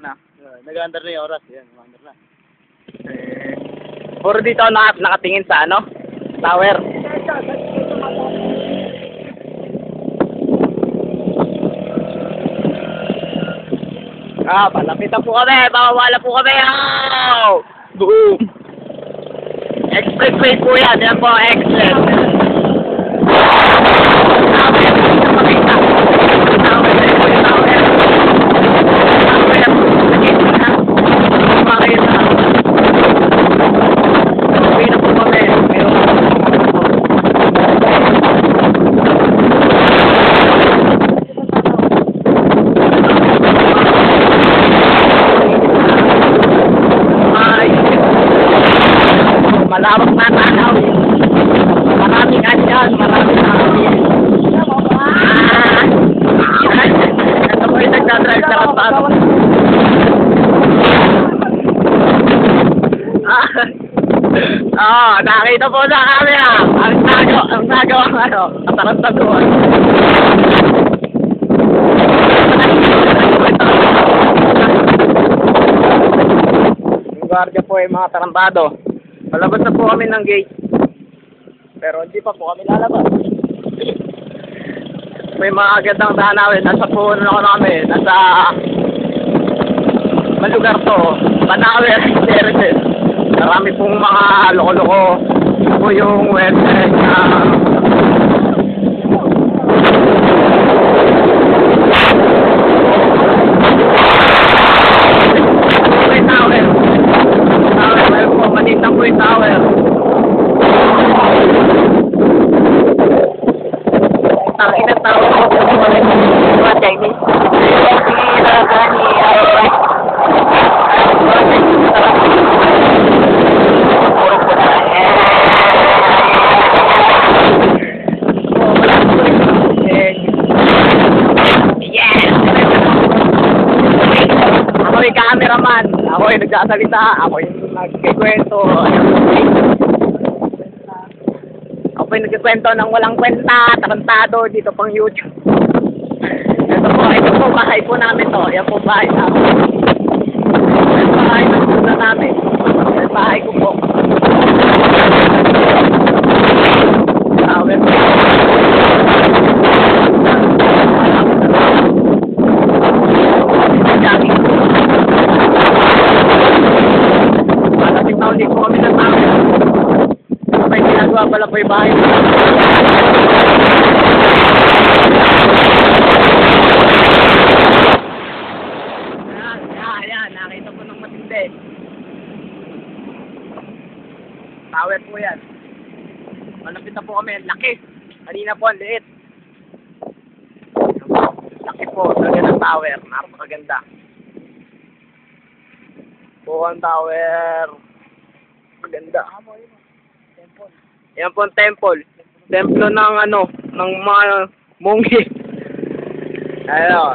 na. Nag-under na yung oras. Yan, nag-under na. Puro dito nakatingin sa ano? Tower. Palapitan po kami. Babawala po kami. Oh! Boom! Expressway po yan. Yan po, express. Malawak na tanaw. Maraming anyan, maraming hangin. Ito po yung nagdadrive sa rasado. Nakita po sa camera. Ang nagawa ng ano, katarastaduhan. Yung guardia po ay mga tarantado. Palabas na po kami ng gate. Pero hindi pa po kami lalabas. May mga agandang tanawin. Nasa puno na kami. Nasa malugar to. Panawer Services. Marami pong mga loko-loko. Ito po yung website na Manitang po yung tower. Ang inang tower po mga Chinese. Ako yung cameraman. Ako yung nagsasalita. Ako yung nagkikwento. Ako yung nagkikwento ng walang kwenta, tarantado dito pang YouTube. Ito po bahay po namin to. Yan po bahay namin. Yan bahay ng tuna namin. Yan bahay ko po. Hindi po kami ng tao. May ginagawa pala po yung bahay. Ayan. Nakita po ng matindi. Tower po yan. Malapit na po kami. Laki. Kanina po ang liit. Laki po. Talaga ng tower. Napakaganda. Po ang tower. Maganda. Yan po ang temple. Templo ng ano, ng mga monghe. Ano.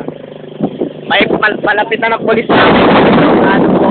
May palapit na ng polis namin. Ano po.